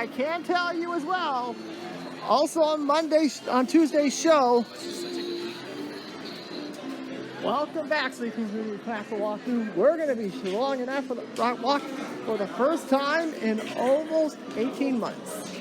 I can tell you as well, also on Tuesday's show, welcome back, Sleeping Beauty Castle Walkthrough. We're going to be long enough for the rock walk for the first time in almost 18 months.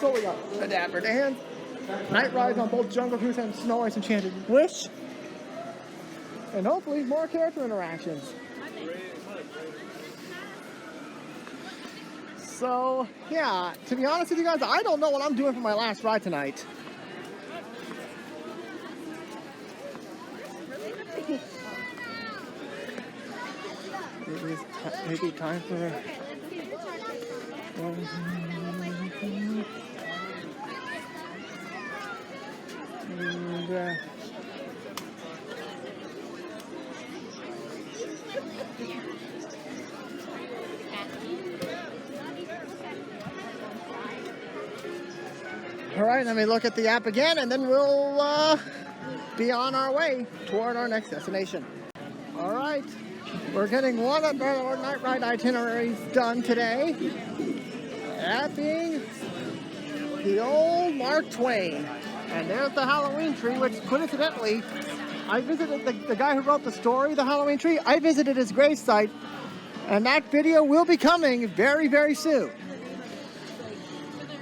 So we got the Dapper Dance, night rides on both Jungle Cruise and Snow Ice Enchanted Wish, and hopefully more character interactions. So, yeah, to be honest with you guys, I don't know what I'm doing for my last ride tonight. Maybe time for all right, let me look at the app again, and then we'll be on our way toward our next destination. All right, we're getting one of our night ride itineraries done today. That being the old Mark Twain. And there's the Halloween tree, which coincidentally, I visited the guy who wrote the story, the Halloween tree. I visited his gravesite, and that video will be coming very, very soon.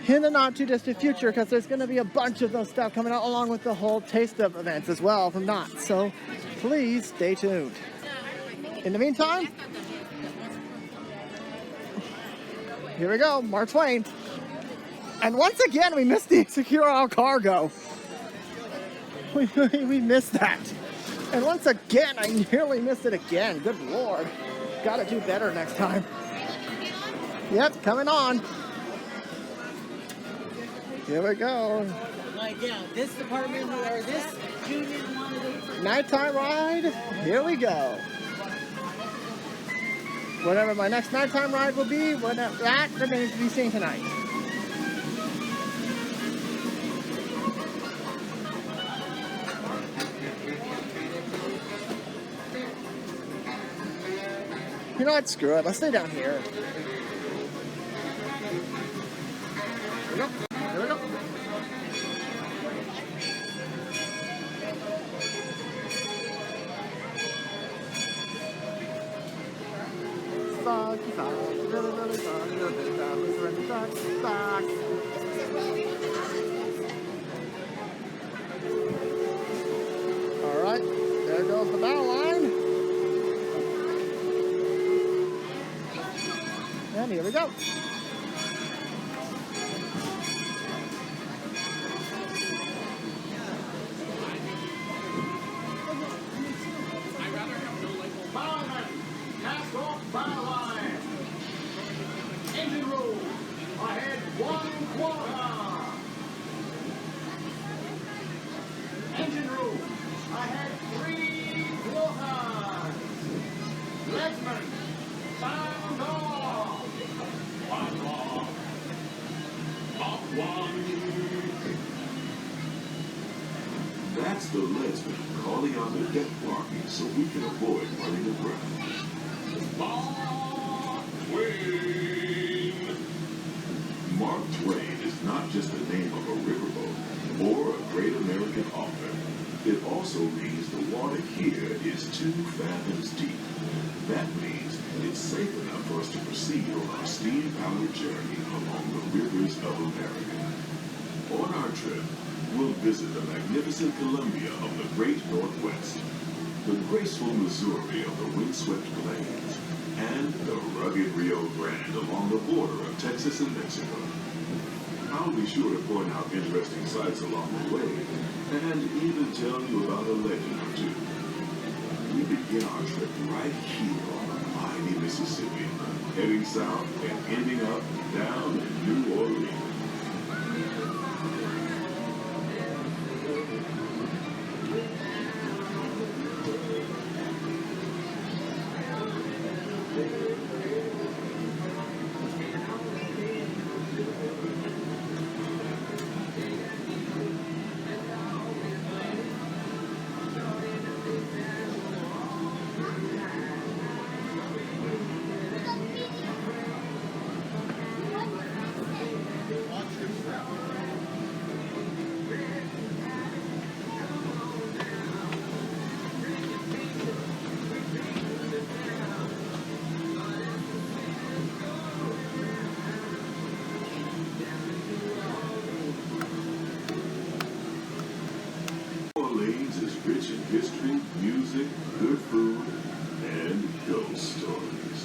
In the not too distant future, because there's going to be a bunch of those stuff coming out along with the whole taste of events as well from Knott's. So please stay tuned. In the meantime, here we go, Mark Twain. And once again, we missed the secure our cargo. We missed that. And once again, I nearly missed it again. Good Lord. Gotta do better next time. Yep, coming on. Here we go. Like, yeah, this department or this union wanted nighttime ride. Here we go. Whatever my next nighttime ride will be, that remains to be seen tonight. You know what? Screw it. Let's stay down here. Here we go. Here we go. Soggy socks, really, really soggy, really socks. All right, there goes the bow line. And here we go. Cast off bow line. Engine room. Ahead 1/4. Engine room. Ahead 3/4. Legsman. Sound off. One off. Off one. That's the legsman calling on the deck blocking so we can avoid running aground. Mark Twain. Mark Twain is not just the name of a riverboat or a great American author. It also means the water here is 2 fathoms deep. That means it's safe enough for us to proceed on our steam-powered journey along the rivers of America. On our trip, we'll visit the magnificent Columbia of the Great Northwest, the graceful Missouri of the windswept plains, and the rugged Rio Grande along the border of Texas and Mexico. I'll be sure to point out interesting sights along the way, and even tell you about a legend or two. We begin our trip right here on the mighty Mississippi, heading south and ending up down in New Orleans. music, good food, and ghost stories.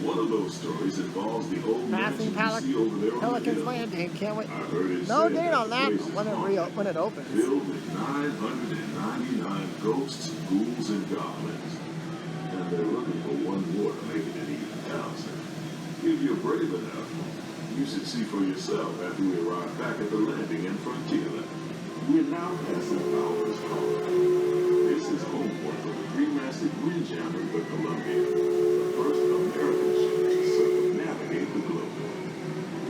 One of those stories involves the old Passing mansion you see over there on the Pelican's hill. Landing. Can't wait. I heard it No said date on the that place is haunted, when it opens. filled with 999 ghosts, ghouls, and goblins. And they're looking for one more to make it an even thousand. If you're brave enough, you should see for yourself after we arrive back at the landing in Frontierland. We're now passing Bowers Hall. This is home port for the three-masted windjammer, the Columbia, the first American ship to circumnavigate the globe.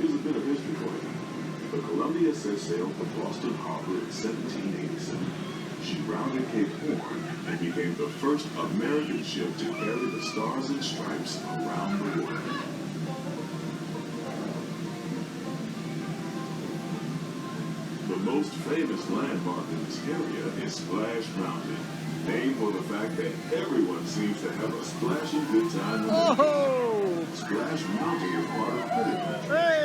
Here's a bit of history for you. The Columbia set sail from Boston Harbor in 1787. She rounded Cape Horn and became the first American ship to carry the Stars and Stripes around the world. The most famous landmark in this area is Splash Mountain, named for the fact that everyone seems to have a splashing good time. Oh! Splash Mountain is part of Riverboat. Hey!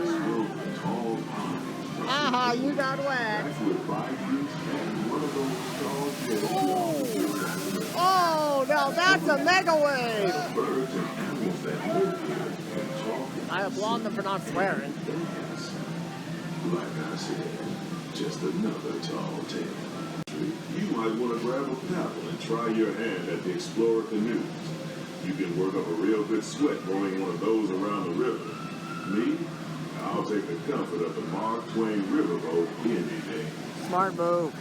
It's filled with tall pines. Aha, you got wet. Back with bayous and one of those tall hills. Oh, now that's a mega wave. Birds and animals that live here and talk. I applaud them for not swearing. Yes. Like I said, just another tall tale. You might want to grab a paddle and try your hand at the Explorer canoes. You can work up a real good sweat rowing one of those around the river. Me, I'll take the comfort of the Mark Twain Riverboat any day. Smart move.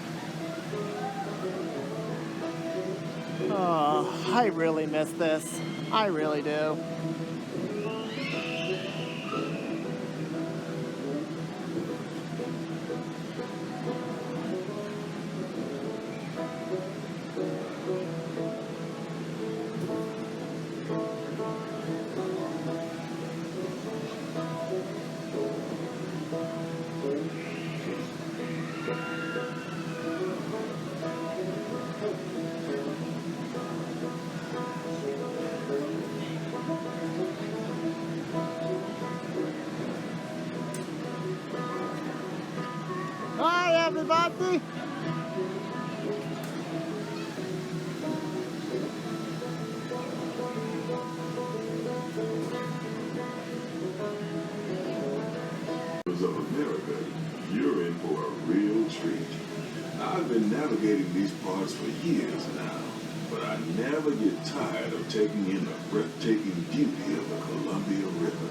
Oh, I really miss this. I really do. Hi, everybody. Of America, you're in for a real treat. I've been navigating these parts for years now, but I never get tired of taking in the breathtaking beauty of the Columbia River.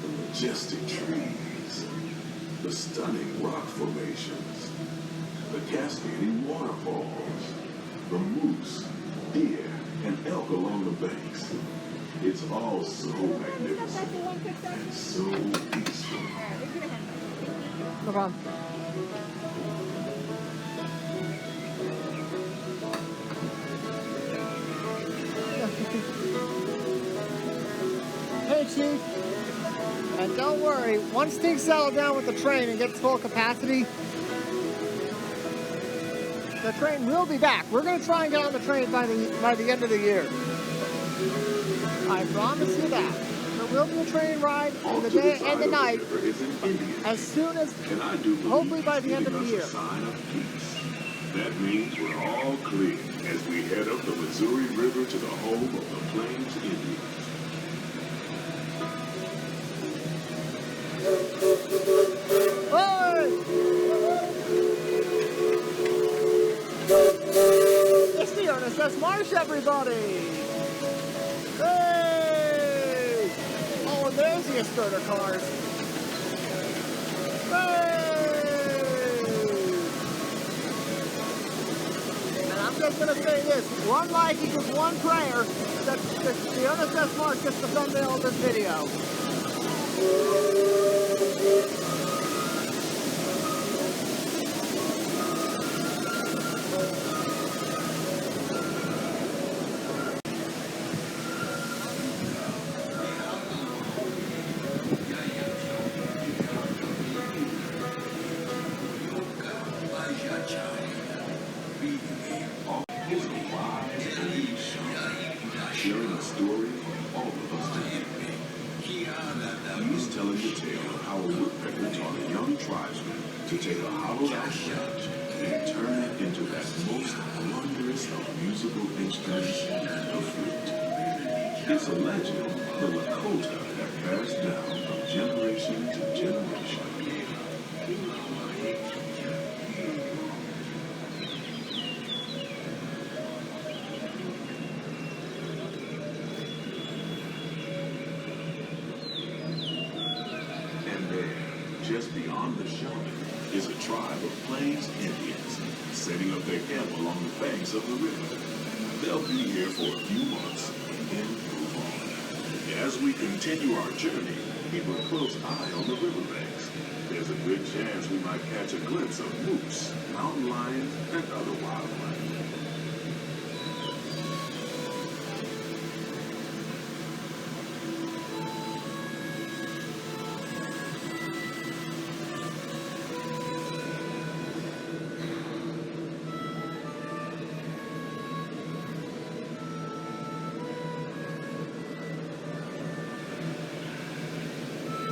The majestic trees, the stunning rock formations, the cascading waterfalls, the moose, deer, and elk along the banks. It's all so magnificent and so peaceful. No problem. Hey, Chief. And don't worry, once things settle down with the train and gets full capacity, the train will be back. We're going to try and get on the train by the end of the year. I promise you that. There will be a train ride in the day and the night as soon as, hopefully by the end of the year. That means we're all clear as we head up the Missouri River to the home of the Plains Indians. It's the Ernest S. Marsh, everybody! Hey! Oh, and there's the starter cars. Hey! And I'm just going to say this. One like equals one prayer that the Ernest S. Marsh gets the thumbnail of this video. Sharing a story all of us do. He's telling the tale of how a woodpecker taught a young tribesman to take a hollowed-out branch and turn it into that most wondrous of musical instruments, the flute. It's a legend the Lakota have passed down from generation to generation. And there, just beyond the shaman, is a tribe of Plains Indians setting up their camp along the banks of the river. They'll be here for a few months and then move on. As we continue our journey, keep a close eye on the riverbanks. There's a good chance we might catch a glimpse of moose, mountain lions, and other wildlife.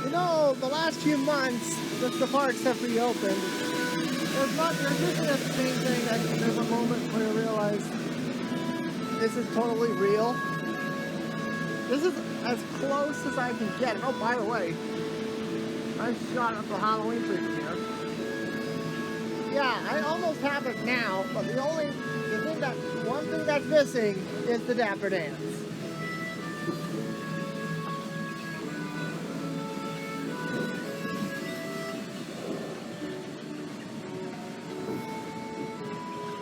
You know, the last few months, since the parks have reopened, there's usually a same thing that there's a moment where you realize this is totally real. This is as close as I can get. Oh, by the way, I shot up the Halloween tree from here. Yeah, I almost have it now, but one thing that's missing is the Dapper Dance.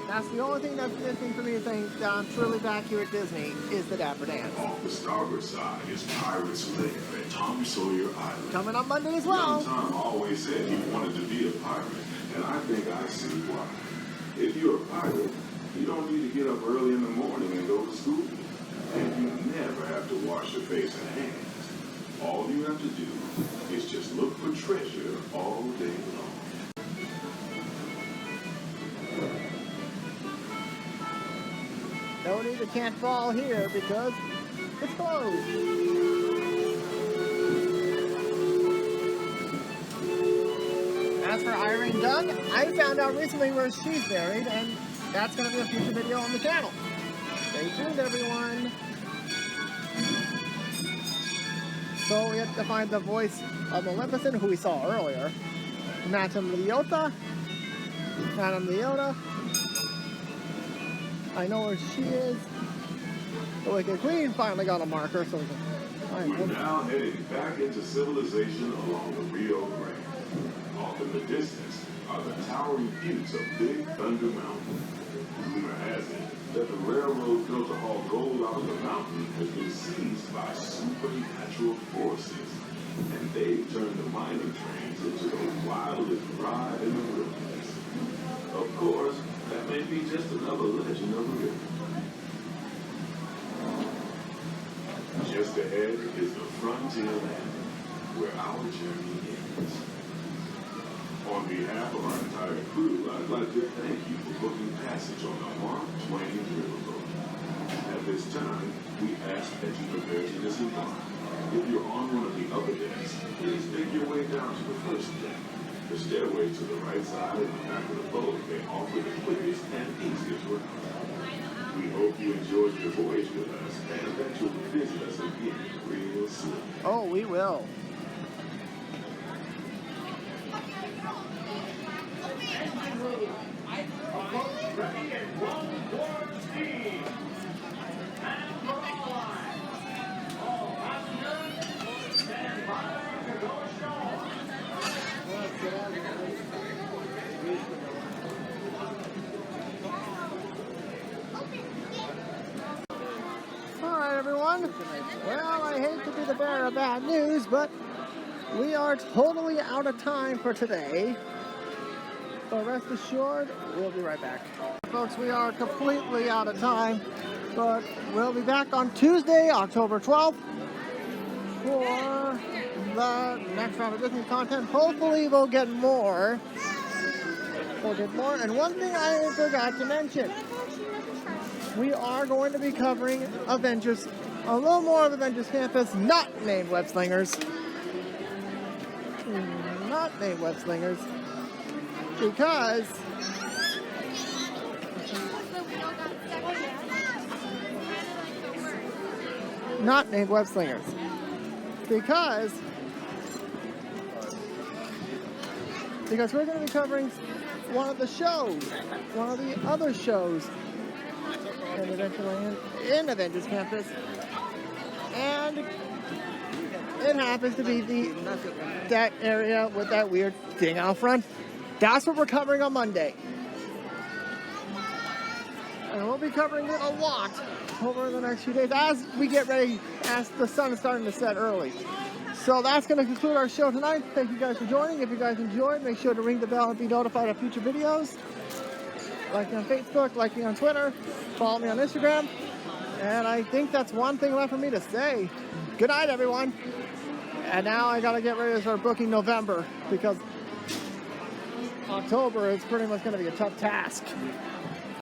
That's the only thing that's missing for me to think that I'm truly back here at Disney is the Dapper Dance. Off the starboard side is Pirates Live at Tom Sawyer Island. Coming up Monday as well. Young Tom always said he wanted to be a pirate, and I think I see why. If you're a pirate, you don't need to get up early in the morning and go to school. And you never have to wash your face and hands. All you have to do is just look for treasure all day long. No need to can't fall here because it's closed. As for Irene Dunn, I found out recently where she's buried, and that's going to be a future video on the channel. Stay tuned, everyone. So we have to find the voice of Maleficent, who we saw earlier. Madame Leota. Madame Leota. I know where she is. The Wicked Queen finally got a marker, so we can find We're her. now heading back into civilization along the Rio Grande. Off in the distance are the towering buttes of Big Thunder Mountain. Rumor has it that the railroad built to haul gold out of the mountain has been seized by supernatural forces, and they've turned the mining trains into the wildest ride in the wilderness. Of course, that may be just another legend of the river. Just ahead is the frontier land, where our journey ends. On behalf of our entire crew, I'd like to thank you for booking passage on the Twain Riverboat. At this time, we ask that you prepare to disembark. If you're on one of the upper decks, please make your way down to the first deck. The stairway to the right side and the back of the boat may offer the quickest and easiest route. We hope you enjoyed your voyage with us and that you'll visit us again real soon. Oh, we will. Ready and one towards steam. And for all lines. All passengers, stand by to go ashore. Alright, everyone. Well, I hate to be the bearer of bad news, but we are totally out of time for today. So rest assured, we'll be right back. Folks, we are completely out of time, but we'll be back on Tuesday, October 12th for the next round of Disney content. Hopefully we'll get more. And one thing I forgot to mention, we are going to be covering Avengers, a little more of Avengers Campus, not named Web Slingers. Not named Web Slingers. Because not named web slingers, because we're going to be covering one of the shows, one of the other shows in Adventures Campus, and it happens to be that area with that weird thing out front. That's what we're covering on Monday. And we'll be covering it a lot over the next few days as we get ready, as the sun is starting to set early. So that's going to conclude our show tonight. Thank you guys for joining. If you guys enjoyed, make sure to ring the bell and be notified of future videos. Like me on Facebook, like me on Twitter, follow me on Instagram. And I think that's one thing left for me to say. Good night, everyone. And now I got to get ready to start booking November, because October is pretty much going to be a tough task.